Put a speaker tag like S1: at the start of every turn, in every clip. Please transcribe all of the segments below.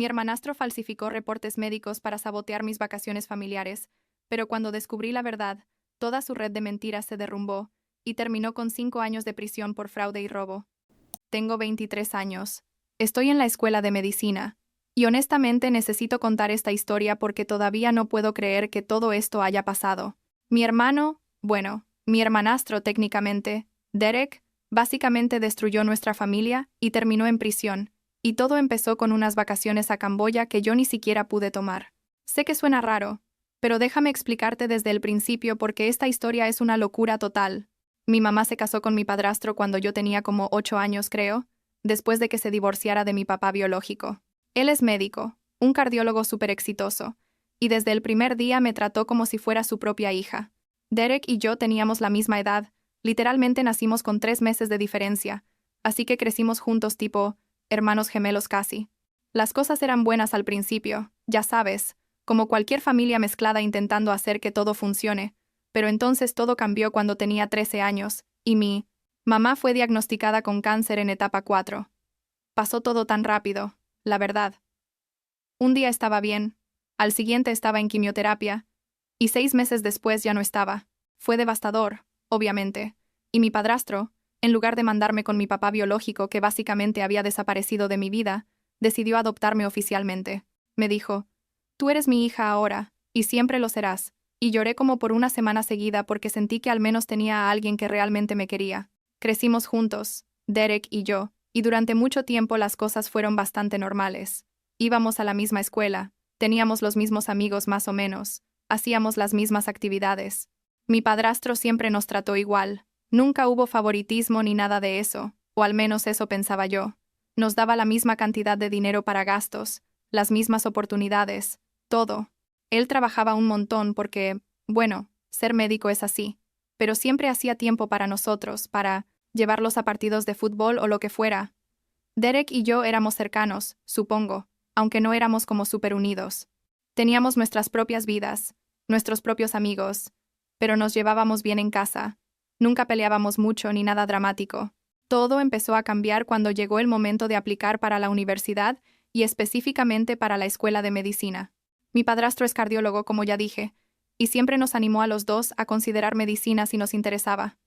S1: Mi hermanastro falsificó reportes médicos para sabotear mis vacaciones familiares, pero cuando descubrí la verdad, toda su red de mentiras se derrumbó y terminó con 5 años de prisión por fraude y robo. Tengo 23 años. Estoy en la escuela de medicina. Y honestamente necesito contar esta historia porque todavía no puedo creer que todo esto haya pasado. Mi hermano, bueno, mi hermanastro técnicamente, Derek, básicamente destruyó nuestra familia y terminó en prisión. Y todo empezó con unas vacaciones a Camboya que yo ni siquiera pude tomar. Sé que suena raro, pero déjame explicarte desde el principio porque esta historia es una locura total. Mi mamá se casó con mi padrastro cuando yo tenía como 8 años, creo, después de que se divorciara de mi papá biológico. Él es médico, un cardiólogo súper exitoso, y desde el primer día me trató como si fuera su propia hija. Derek y yo teníamos la misma edad, literalmente nacimos con 3 meses de diferencia, así que crecimos juntos tipo hermanos gemelos casi. Las cosas eran buenas al principio, ya sabes, como cualquier familia mezclada intentando hacer que todo funcione, pero entonces todo cambió cuando tenía 13 años, y mi mamá fue diagnosticada con cáncer en etapa 4. Pasó todo tan rápido, la verdad. Un día estaba bien, al siguiente estaba en quimioterapia, y 6 meses después ya no estaba. Fue devastador, obviamente, y mi padrastro, en lugar de mandarme con mi papá biológico que básicamente había desaparecido de mi vida, decidió adoptarme oficialmente. Me dijo, tú eres mi hija ahora, y siempre lo serás, y lloré como por una semana seguida porque sentí que al menos tenía a alguien que realmente me quería. Crecimos juntos, Derek y yo, y durante mucho tiempo las cosas fueron bastante normales. Íbamos a la misma escuela, teníamos los mismos amigos más o menos, hacíamos las mismas actividades. Mi padrastro siempre nos trató igual, nunca hubo favoritismo ni nada de eso, o al menos eso pensaba yo. Nos daba la misma cantidad de dinero para gastos, las mismas oportunidades, todo. Él trabajaba un montón porque, bueno, ser médico es así, pero siempre hacía tiempo para nosotros, para llevarlos a partidos de fútbol o lo que fuera. Derek y yo éramos cercanos, supongo, aunque no éramos como súper unidos. Teníamos nuestras propias vidas, nuestros propios amigos, pero nos llevábamos bien en casa. Nunca peleábamos mucho ni nada dramático. Todo empezó a cambiar cuando llegó el momento de aplicar para la universidad y específicamente para la escuela de medicina. Mi padrastro es cardiólogo, como ya dije, y siempre nos animó a los dos a considerar medicina si nos interesaba.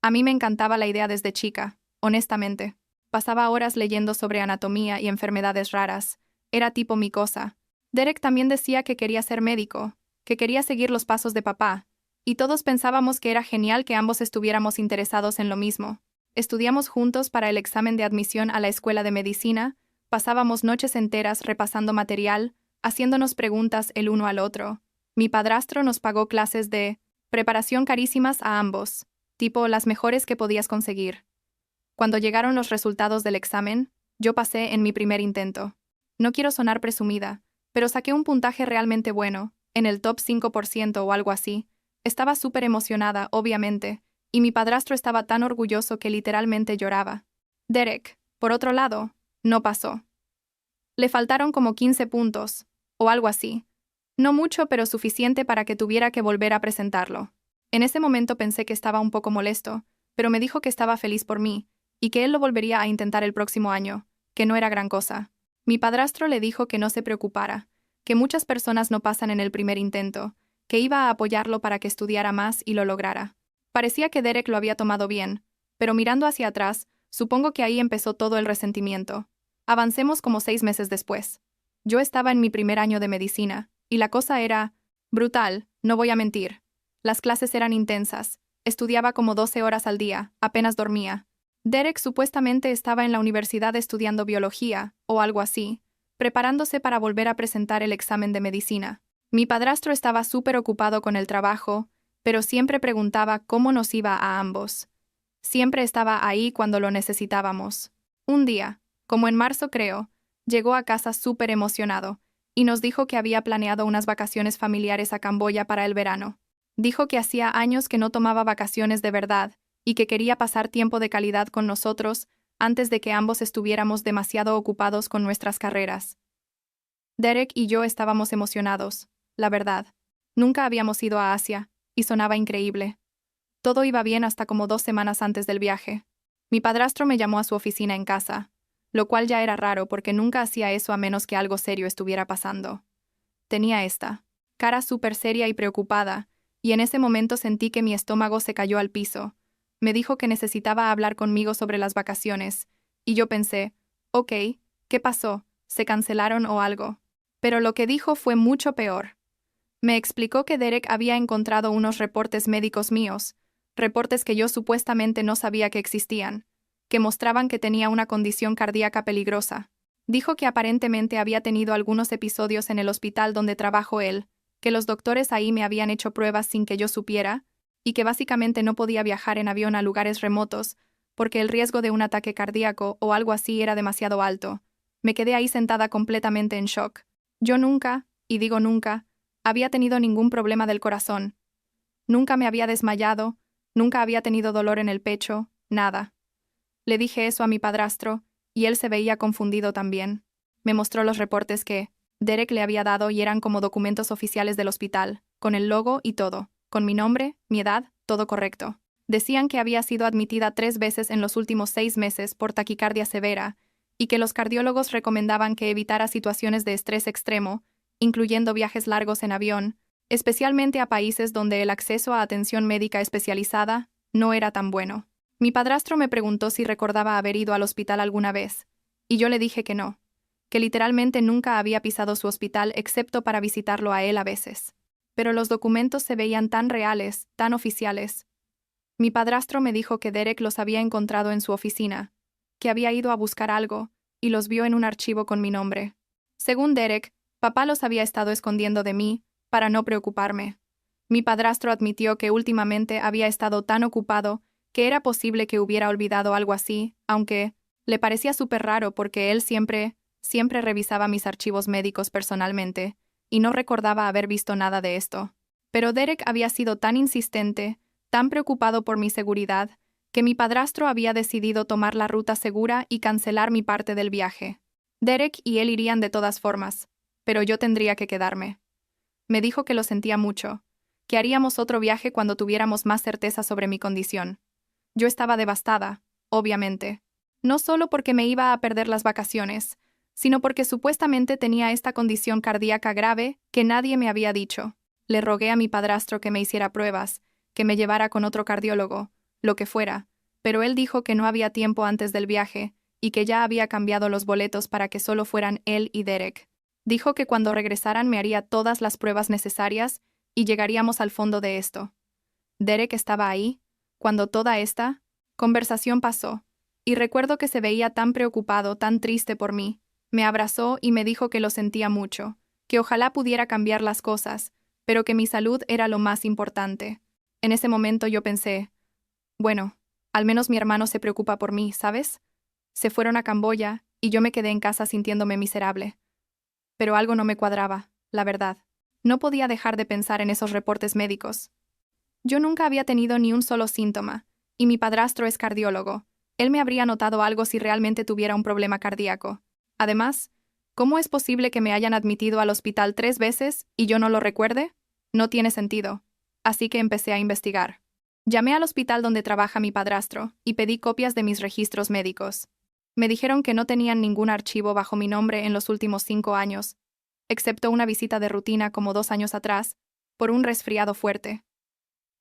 S1: A mí me encantaba la idea desde chica, honestamente. Pasaba horas leyendo sobre anatomía y enfermedades raras. Era tipo mi cosa. Derek también decía que quería ser médico, que quería seguir los pasos de papá, y todos pensábamos que era genial que ambos estuviéramos interesados en lo mismo. Estudiamos juntos para el examen de admisión a la escuela de medicina, pasábamos noches enteras repasando material, haciéndonos preguntas el uno al otro. Mi padrastro nos pagó clases de preparación carísimas a ambos, tipo las mejores que podías conseguir. Cuando llegaron los resultados del examen, yo pasé en mi primer intento. No quiero sonar presumida, pero saqué un puntaje realmente bueno, en el top 5% o algo así. Estaba súper emocionada, obviamente, y mi padrastro estaba tan orgulloso que literalmente lloraba. Derek, por otro lado, no pasó. Le faltaron como 15 puntos, o algo así. No mucho, pero suficiente para que tuviera que volver a presentarlo. En ese momento pensé que estaba un poco molesto, pero me dijo que estaba feliz por mí, y que él lo volvería a intentar el próximo año, que no era gran cosa. Mi padrastro le dijo que no se preocupara, que muchas personas no pasan en el primer intento, que iba a apoyarlo para que estudiara más y lo lograra. Parecía que Derek lo había tomado bien, pero mirando hacia atrás, supongo que ahí empezó todo el resentimiento. Avancemos como 6 meses después. Yo estaba en mi primer año de medicina, y la cosa era brutal, no voy a mentir. Las clases eran intensas, estudiaba como 12 horas al día, apenas dormía. Derek supuestamente estaba en la universidad estudiando biología, o algo así, preparándose para volver a presentar el examen de medicina. Mi padrastro estaba súper ocupado con el trabajo, pero siempre preguntaba cómo nos iba a ambos. Siempre estaba ahí cuando lo necesitábamos. Un día, como en marzo creo, llegó a casa súper emocionado, y nos dijo que había planeado unas vacaciones familiares a Camboya para el verano. Dijo que hacía años que no tomaba vacaciones de verdad, y que quería pasar tiempo de calidad con nosotros antes de que ambos estuviéramos demasiado ocupados con nuestras carreras. Derek y yo estábamos emocionados, la verdad. Nunca habíamos ido a Asia, y sonaba increíble. Todo iba bien hasta como 2 semanas antes del viaje. Mi padrastro me llamó a su oficina en casa. lo cual ya era raro porque nunca hacía eso a menos que algo serio estuviera pasando. Tenía esta cara súper seria y preocupada, y en ese momento sentí que mi estómago se cayó al piso. Me dijo que necesitaba hablar conmigo sobre las vacaciones, y yo pensé, ok, ¿qué pasó? ¿Se cancelaron o algo? Pero lo que dijo fue mucho peor. Me explicó que Derek había encontrado unos reportes médicos míos, reportes que yo supuestamente no sabía que existían, que mostraban que tenía una condición cardíaca peligrosa. Dijo que aparentemente había tenido algunos episodios en el hospital donde trabajó él, que los doctores ahí me habían hecho pruebas sin que yo supiera, y que básicamente no podía viajar en avión a lugares remotos, porque el riesgo de un ataque cardíaco o algo así era demasiado alto. Me quedé ahí sentada completamente en shock. Yo nunca, y digo nunca, había tenido ningún problema del corazón. Nunca me había desmayado, nunca había tenido dolor en el pecho, nada. Le dije eso a mi padrastro, y él se veía confundido también. Me mostró los reportes que Derek le había dado y eran como documentos oficiales del hospital, con el logo y todo, con mi nombre, mi edad, todo correcto. Decían que había sido admitida 3 veces en los últimos 6 meses por taquicardia severa, y que los cardiólogos recomendaban que evitara situaciones de estrés extremo, incluyendo viajes largos en avión, especialmente a países donde el acceso a atención médica especializada no era tan bueno. Mi padrastro me preguntó si recordaba haber ido al hospital alguna vez, y yo le dije que no, que literalmente nunca había pisado su hospital excepto para visitarlo a él a veces. Pero los documentos se veían tan reales, tan oficiales. Mi padrastro me dijo que Derek los había encontrado en su oficina, que había ido a buscar algo, y los vio en un archivo con mi nombre. Según Derek, papá los había estado escondiendo de mí, para no preocuparme. Mi padrastro admitió que últimamente había estado tan ocupado que era posible que hubiera olvidado algo así, aunque le parecía súper raro porque él siempre revisaba mis archivos médicos personalmente, y no recordaba haber visto nada de esto. Pero Derek había sido tan insistente, tan preocupado por mi seguridad, que mi padrastro había decidido tomar la ruta segura y cancelar mi parte del viaje. Derek y él irían de todas formas, pero yo tendría que quedarme. Me dijo que lo sentía mucho, que haríamos otro viaje cuando tuviéramos más certeza sobre mi condición. Yo estaba devastada, obviamente. No solo porque me iba a perder las vacaciones, sino porque supuestamente tenía esta condición cardíaca grave que nadie me había dicho. Le rogué a mi padrastro que me hiciera pruebas, que me llevara con otro cardiólogo, lo que fuera, pero él dijo que no había tiempo antes del viaje y que ya había cambiado los boletos para que solo fueran él y Derek. Dijo que cuando regresaran me haría todas las pruebas necesarias y llegaríamos al fondo de esto. Derek estaba ahí, cuando toda esta conversación pasó, y recuerdo que se veía tan preocupado, tan triste por mí. Me abrazó y me dijo que lo sentía mucho, que ojalá pudiera cambiar las cosas, pero que mi salud era lo más importante. En ese momento yo pensé, bueno, al menos mi hermano se preocupa por mí, ¿sabes? Se fueron a Camboya, y yo me quedé en casa sintiéndome miserable. Pero algo no me cuadraba, la verdad. No podía dejar de pensar en esos reportes médicos. Yo nunca había tenido ni un solo síntoma, y mi padrastro es cardiólogo. Él me habría notado algo si realmente tuviera un problema cardíaco. Además, ¿cómo es posible que me hayan admitido al hospital 3 veces y yo no lo recuerde? No tiene sentido. Así que empecé a investigar. Llamé al hospital donde trabaja mi padrastro y pedí copias de mis registros médicos. Me dijeron que no tenían ningún archivo bajo mi nombre en los últimos 5 años, excepto una visita de rutina como 2 años atrás, por un resfriado fuerte.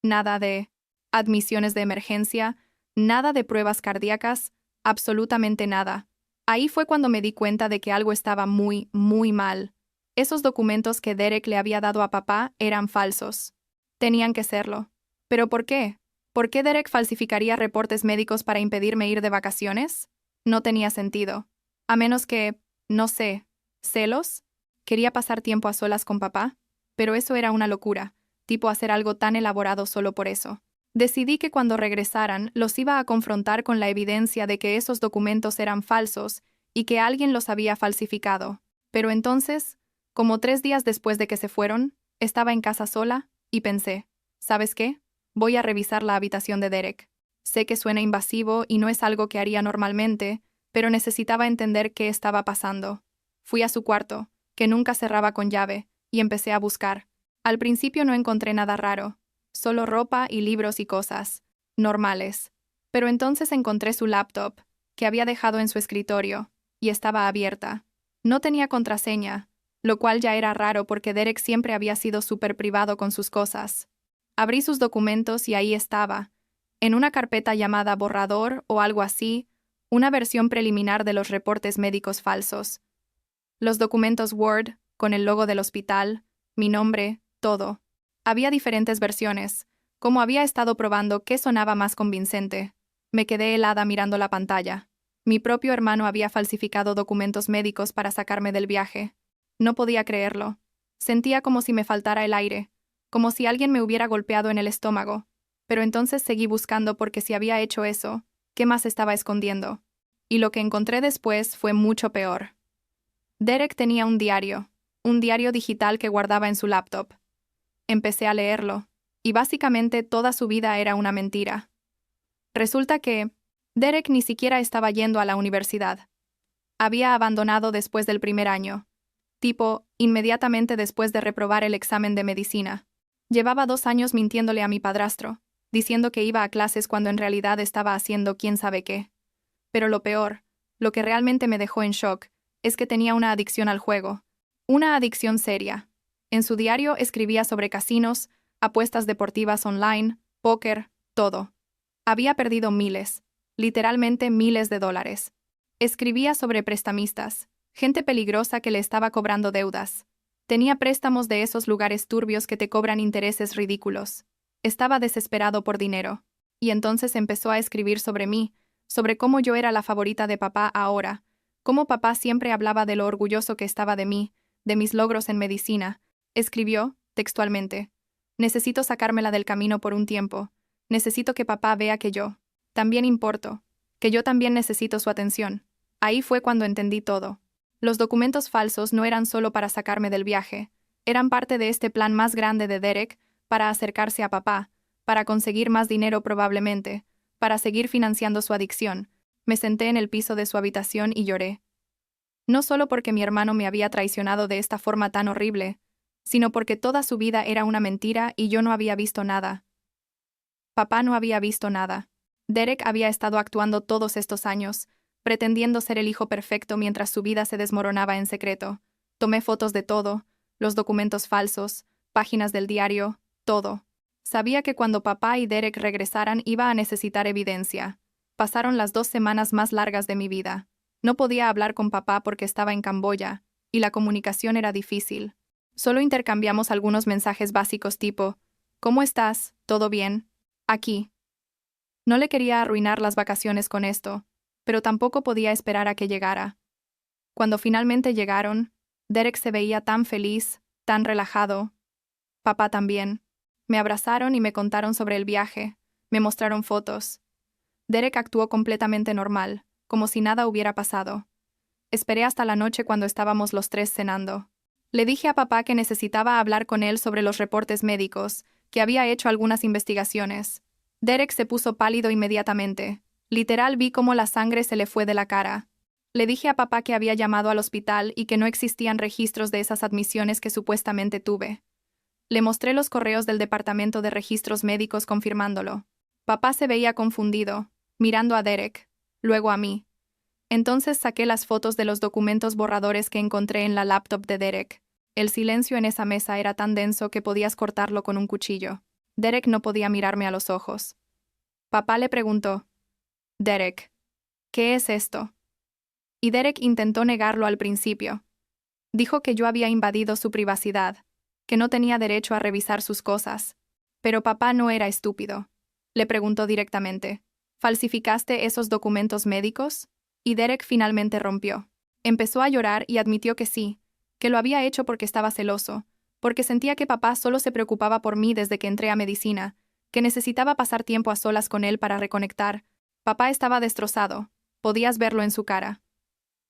S1: Nada de admisiones de emergencia, nada de pruebas cardíacas, absolutamente nada. Ahí fue cuando me di cuenta de que algo estaba muy, muy mal. Esos documentos que Derek le había dado a papá eran falsos. Tenían que serlo. ¿Pero por qué? ¿Por qué Derek falsificaría reportes médicos para impedirme ir de vacaciones? No tenía sentido. A menos que, no sé, ¿celos? Quería pasar tiempo a solas con papá, pero eso era una locura, tipo hacer algo tan elaborado solo por eso. Decidí que cuando regresaran los iba a confrontar con la evidencia de que esos documentos eran falsos y que alguien los había falsificado. Pero entonces, como 3 días después de que se fueron, estaba en casa sola y pensé, ¿sabes qué? Voy a revisar la habitación de Derek. Sé que suena invasivo y no es algo que haría normalmente, pero necesitaba entender qué estaba pasando. Fui a su cuarto, que nunca cerraba con llave, y empecé a buscar. Al principio no encontré nada raro, solo ropa y libros y cosas normales. Pero entonces encontré su laptop, que había dejado en su escritorio, y estaba abierta. No tenía contraseña, lo cual ya era raro porque Derek siempre había sido súper privado con sus cosas. Abrí sus documentos y ahí estaba, en una carpeta llamada borrador o algo así, una versión preliminar de los reportes médicos falsos. Los documentos Word, con el logo del hospital, mi nombre, todo. Había diferentes versiones. Como había estado probando qué sonaba más convincente, me quedé helada mirando la pantalla. Mi propio hermano había falsificado documentos médicos para sacarme del viaje. No podía creerlo. Sentía como si me faltara el aire, como si alguien me hubiera golpeado en el estómago. Pero entonces seguí buscando porque si había hecho eso, ¿qué más estaba escondiendo? Y lo que encontré después fue mucho peor. Derek tenía un diario digital que guardaba en su laptop. Empecé a leerlo, y básicamente toda su vida era una mentira. Resulta que Derek ni siquiera estaba yendo a la universidad. Había abandonado después del primer año, tipo, inmediatamente después de reprobar el examen de medicina. Llevaba 2 años mintiéndole a mi padrastro, diciendo que iba a clases cuando en realidad estaba haciendo quién sabe qué. Pero lo peor, lo que realmente me dejó en shock, es que tenía una adicción al juego. Una adicción seria. En su diario escribía sobre casinos, apuestas deportivas online, póker, todo. Había perdido miles, literalmente miles de dólares. Escribía sobre prestamistas, gente peligrosa que le estaba cobrando deudas. Tenía préstamos de esos lugares turbios que te cobran intereses ridículos. Estaba desesperado por dinero. Y entonces empezó a escribir sobre mí, sobre cómo yo era la favorita de papá ahora, cómo papá siempre hablaba de lo orgulloso que estaba de mí, de mis logros en medicina. Escribió, textualmente, necesito sacármela del camino por un tiempo. Necesito que papá vea que yo también importo, que yo también necesito su atención. Ahí fue cuando entendí todo. Los documentos falsos no eran solo para sacarme del viaje, eran parte de este plan más grande de Derek para acercarse a papá, para conseguir más dinero probablemente, para seguir financiando su adicción. Me senté en el piso de su habitación y lloré. No solo porque mi hermano me había traicionado de esta forma tan horrible, sino porque toda su vida era una mentira y yo no había visto nada. Papá no había visto nada. Derek había estado actuando todos estos años, pretendiendo ser el hijo perfecto mientras su vida se desmoronaba en secreto. Tomé fotos de todo, los documentos falsos, páginas del diario, todo. Sabía que cuando papá y Derek regresaran iba a necesitar evidencia. Pasaron las 2 semanas más largas de mi vida. No podía hablar con papá porque estaba en Camboya, y la comunicación era difícil. Solo intercambiamos algunos mensajes básicos tipo, ¿cómo estás? ¿Todo bien? Aquí. No le quería arruinar las vacaciones con esto, pero tampoco podía esperar a que llegara. Cuando finalmente llegaron, Derek se veía tan feliz, tan relajado. Papá también. Me abrazaron y me contaron sobre el viaje, me mostraron fotos. Derek actuó completamente normal, como si nada hubiera pasado. Esperé hasta la noche cuando estábamos los 3 cenando. Le dije a papá que necesitaba hablar con él sobre los reportes médicos, que había hecho algunas investigaciones. Derek se puso pálido inmediatamente. Literal vi cómo la sangre se le fue de la cara. Le dije a papá que había llamado al hospital y que no existían registros de esas admisiones que supuestamente tuve. Le mostré los correos del departamento de registros médicos confirmándolo. Papá se veía confundido, mirando a Derek, luego a mí. Entonces saqué las fotos de los documentos borradores que encontré en la laptop de Derek. El silencio en esa mesa era tan denso que podías cortarlo con un cuchillo. Derek no podía mirarme a los ojos. Papá le preguntó, Derek, ¿qué es esto? Y Derek intentó negarlo al principio. Dijo que yo había invadido su privacidad, que no tenía derecho a revisar sus cosas. Pero papá no era estúpido. Le preguntó directamente, ¿falsificaste esos documentos médicos? Y Derek finalmente rompió. Empezó a llorar y admitió que sí, que lo había hecho porque estaba celoso, porque sentía que papá solo se preocupaba por mí desde que entré a medicina, que necesitaba pasar tiempo a solas con él para reconectar. Papá estaba destrozado, podías verlo en su cara.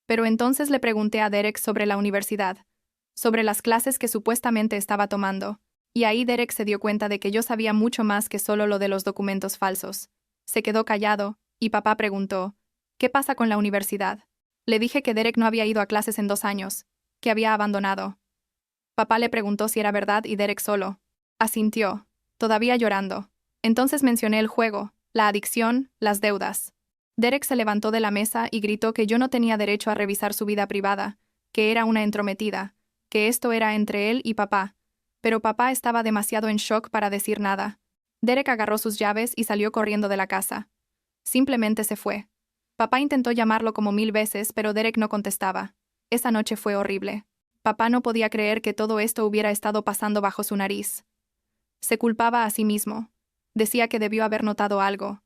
S1: Pero entonces le pregunté a Derek sobre la universidad, sobre las clases que supuestamente estaba tomando, y ahí Derek se dio cuenta de que yo sabía mucho más que solo lo de los documentos falsos. Se quedó callado, y papá preguntó, ¿qué pasa con la universidad? Le dije que Derek no había ido a clases en 2 años, que había abandonado. Papá le preguntó si era verdad y Derek solo asintió, todavía llorando. Entonces mencioné el juego, la adicción, las deudas. Derek se levantó de la mesa y gritó que yo no tenía derecho a revisar su vida privada, que era una entrometida, que esto era entre él y papá. Pero papá estaba demasiado en shock para decir nada. Derek agarró sus llaves y salió corriendo de la casa. Simplemente se fue. Papá intentó llamarlo como 1000 veces, pero Derek no contestaba. Esa noche fue horrible. Papá no podía creer que todo esto hubiera estado pasando bajo su nariz. Se culpaba a sí mismo. Decía que debió haber notado algo,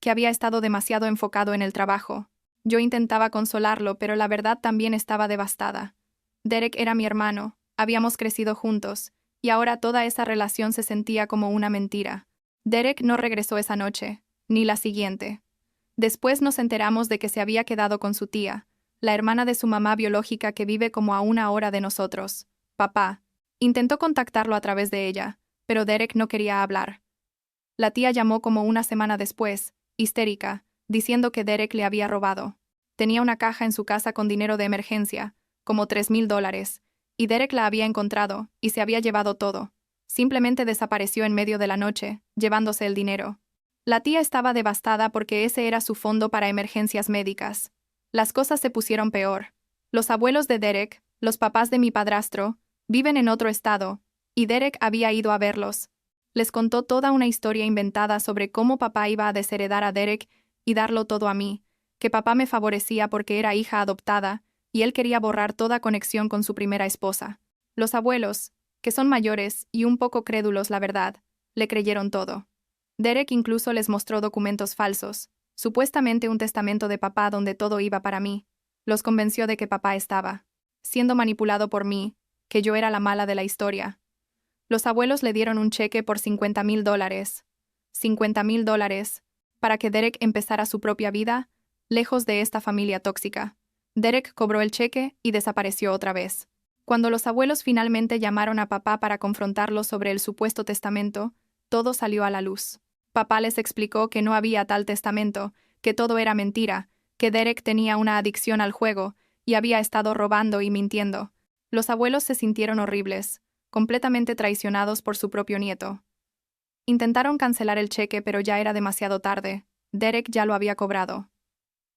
S1: que había estado demasiado enfocado en el trabajo. Yo intentaba consolarlo, pero la verdad también estaba devastada. Derek era mi hermano, habíamos crecido juntos, y ahora toda esa relación se sentía como una mentira. Derek no regresó esa noche, ni la siguiente. Después nos enteramos de que se había quedado con su tía, la hermana de su mamá biológica que vive como a 1 hora de nosotros. Papá intentó contactarlo a través de ella, pero Derek no quería hablar. La tía llamó como una semana después, histérica, diciendo que Derek le había robado. Tenía una caja en su casa con dinero de emergencia, como $3000, y Derek la había encontrado, y se había llevado todo. Simplemente desapareció en medio de la noche, llevándose el dinero. La tía estaba devastada porque ese era su fondo para emergencias médicas. Las cosas se pusieron peor. Los abuelos de Derek, los papás de mi padrastro, viven en otro estado, y Derek había ido a verlos. Les contó toda una historia inventada sobre cómo papá iba a desheredar a Derek y darlo todo a mí, que papá me favorecía porque era hija adoptada, y él quería borrar toda conexión con su primera esposa. Los abuelos, que son mayores y un poco crédulos la verdad, le creyeron todo. Derek incluso les mostró documentos falsos, supuestamente un testamento de papá donde todo iba para mí. Los convenció de que papá estaba siendo manipulado por mí, que yo era la mala de la historia. Los abuelos le dieron un cheque por $50,000. $50,000, para que Derek empezara su propia vida, lejos de esta familia tóxica. Derek cobró el cheque y desapareció otra vez. Cuando los abuelos finalmente llamaron a papá para confrontarlo sobre el supuesto testamento, todo salió a la luz. Papá les explicó que no había tal testamento, que todo era mentira, que Derek tenía una adicción al juego y había estado robando y mintiendo. Los abuelos se sintieron horribles, completamente traicionados por su propio nieto. Intentaron cancelar el cheque, pero ya era demasiado tarde. Derek ya lo había cobrado.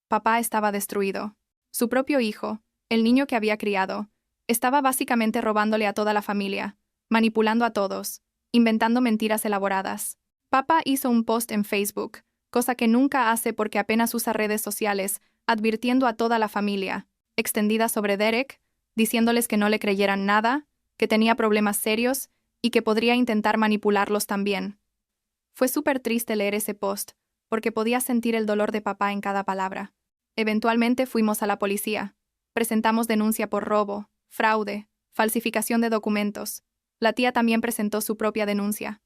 S1: Papá estaba destruido. Su propio hijo, el niño que había criado, estaba básicamente robándole a toda la familia, manipulando a todos, inventando mentiras elaboradas. Papá hizo un post en Facebook, cosa que nunca hace porque apenas usa redes sociales, advirtiendo a toda la familia, extendida sobre Derek, diciéndoles que no le creyeran nada, que tenía problemas serios y que podría intentar manipularlos también. Fue súper triste leer ese post, porque podía sentir el dolor de papá en cada palabra. Eventualmente fuimos a la policía. Presentamos denuncia por robo, fraude, falsificación de documentos. La tía también presentó su propia denuncia.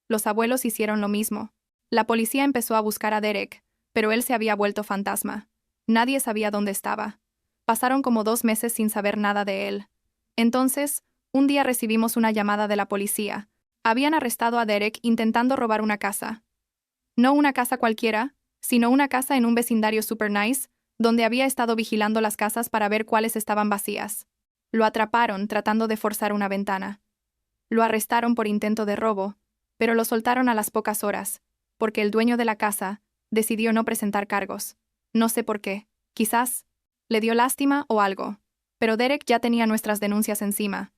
S1: Los abuelos hicieron lo mismo. La policía empezó a buscar a Derek, pero él se había vuelto fantasma. Nadie sabía dónde estaba. Pasaron como 2 meses sin saber nada de él. Entonces, un día recibimos una llamada de la policía. Habían arrestado a Derek intentando robar una casa. No una casa cualquiera, sino una casa en un vecindario super nice, donde había estado vigilando las casas para ver cuáles estaban vacías. Lo atraparon tratando de forzar una ventana. Lo arrestaron por intento de robo, pero lo soltaron a las pocas horas, porque el dueño de la casa decidió no presentar cargos. No sé por qué, quizás le dio lástima o algo, pero Derek ya tenía nuestras denuncias encima.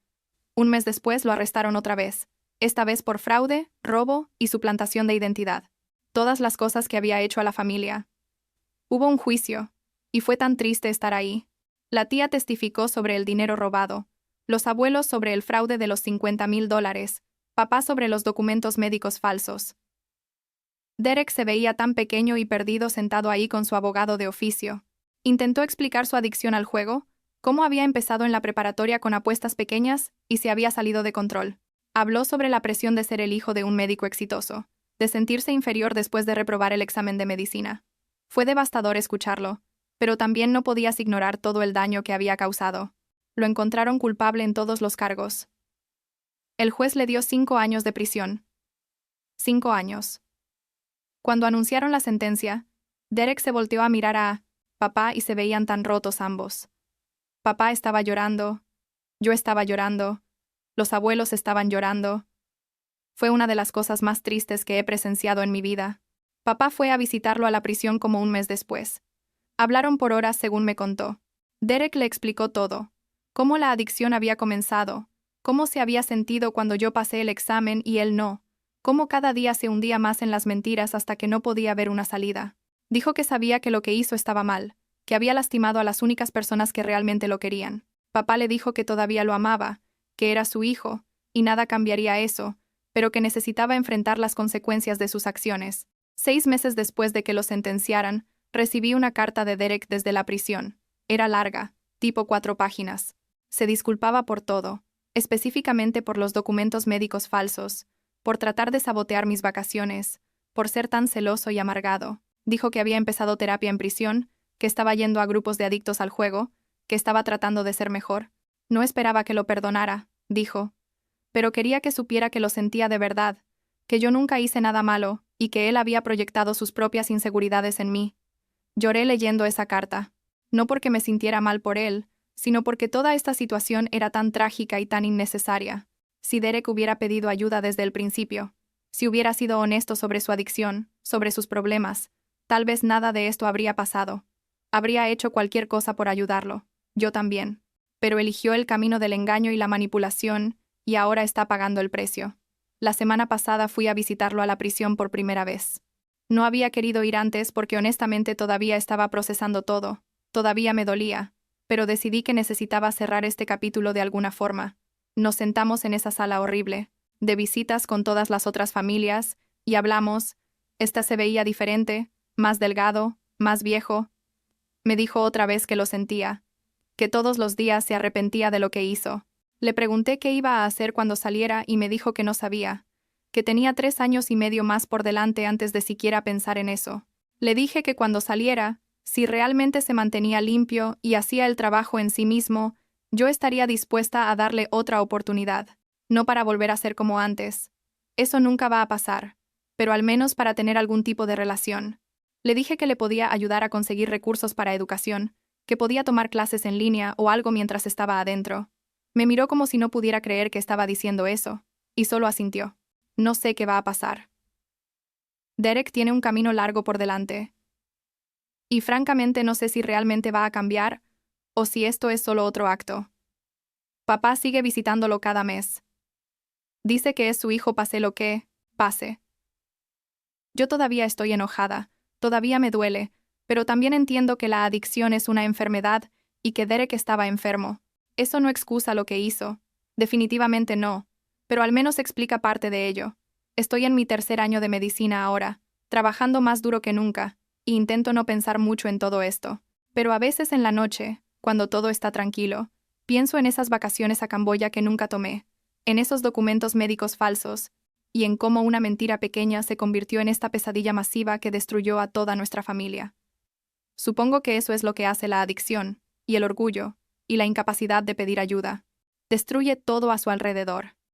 S1: Un mes después lo arrestaron otra vez, esta vez por fraude, robo y suplantación de identidad. Todas las cosas que había hecho a la familia. Hubo un juicio, y fue tan triste estar ahí. La tía testificó sobre el dinero robado, los abuelos sobre el fraude de los $50,000, papá sobre los documentos médicos falsos. Derek se veía tan pequeño y perdido sentado ahí con su abogado de oficio. Intentó explicar su adicción al juego, cómo había empezado en la preparatoria con apuestas pequeñas y se había salido de control. Habló sobre la presión de ser el hijo de un médico exitoso, de sentirse inferior después de reprobar el examen de medicina. Fue devastador escucharlo, pero también no podías ignorar todo el daño que había causado. Lo encontraron culpable en todos los cargos. El juez le dio 5 años de prisión. 5 años. Cuando anunciaron la sentencia, Derek se volteó a mirar a papá y se veían tan rotos ambos. Papá estaba llorando, yo estaba llorando, los abuelos estaban llorando. Fue una de las cosas más tristes que he presenciado en mi vida. Papá fue a visitarlo a la prisión como un mes después. Hablaron por horas según me contó. Derek le explicó todo. Cómo la adicción había comenzado, cómo se había sentido cuando yo pasé el examen y él no, cómo cada día se hundía más en las mentiras hasta que no podía ver una salida. Dijo que sabía que lo que hizo estaba mal, que había lastimado a las únicas personas que realmente lo querían. Papá le dijo que todavía lo amaba, que era su hijo, y nada cambiaría eso, pero que necesitaba enfrentar las consecuencias de sus acciones. 6 meses después de que lo sentenciaran, recibí una carta de Derek desde la prisión. Era larga, tipo 4 páginas. Se disculpaba por todo, específicamente por los documentos médicos falsos, por tratar de sabotear mis vacaciones, por ser tan celoso y amargado. Dijo que había empezado terapia en prisión, que estaba yendo a grupos de adictos al juego, que estaba tratando de ser mejor. No esperaba que lo perdonara, dijo, pero quería que supiera que lo sentía de verdad, que yo nunca hice nada malo y que él había proyectado sus propias inseguridades en mí. Lloré leyendo esa carta, no porque me sintiera mal por él, sino porque toda esta situación era tan trágica y tan innecesaria. Si Derek hubiera pedido ayuda desde el principio, si hubiera sido honesto sobre su adicción, sobre sus problemas, tal vez nada de esto habría pasado. Habría hecho cualquier cosa por ayudarlo, yo también. Pero eligió el camino del engaño y la manipulación, y ahora está pagando el precio. La semana pasada fui a visitarlo a la prisión por primera vez. No había querido ir antes porque honestamente todavía estaba procesando todo, todavía me dolía, pero decidí que necesitaba cerrar este capítulo de alguna forma. Nos sentamos en esa sala horrible, de visitas con todas las otras familias, y hablamos. Esta se veía diferente, más delgado, más viejo. Me dijo otra vez que lo sentía, que todos los días se arrepentía de lo que hizo. Le pregunté qué iba a hacer cuando saliera y me dijo que no sabía, que tenía 3 años y medio más por delante antes de siquiera pensar en eso. Le dije que cuando saliera, si realmente se mantenía limpio y hacía el trabajo en sí mismo, yo estaría dispuesta a darle otra oportunidad, no para volver a ser como antes. Eso nunca va a pasar, pero al menos para tener algún tipo de relación. Le dije que le podía ayudar a conseguir recursos para educación, que podía tomar clases en línea o algo mientras estaba adentro. Me miró como si no pudiera creer que estaba diciendo eso, y solo asintió. No sé qué va a pasar. Derek tiene un camino largo por delante. Y francamente no sé si realmente va a cambiar, o si esto es solo otro acto. Papá sigue visitándolo cada mes. Dice que es su hijo pase lo que pase. Yo todavía estoy enojada, todavía me duele, pero también entiendo que la adicción es una enfermedad y que Derek estaba enfermo. Eso no excusa lo que hizo. Definitivamente no, pero al menos explica parte de ello. Estoy en mi 3er año de medicina ahora, trabajando más duro que nunca, e intento no pensar mucho en todo esto. Pero a veces en la noche, cuando todo está tranquilo, pienso en esas vacaciones a Camboya que nunca tomé, en esos documentos médicos falsos, y en cómo una mentira pequeña se convirtió en esta pesadilla masiva que destruyó a toda nuestra familia. Supongo que eso es lo que hace la adicción, y el orgullo, y la incapacidad de pedir ayuda. Destruye todo a su alrededor.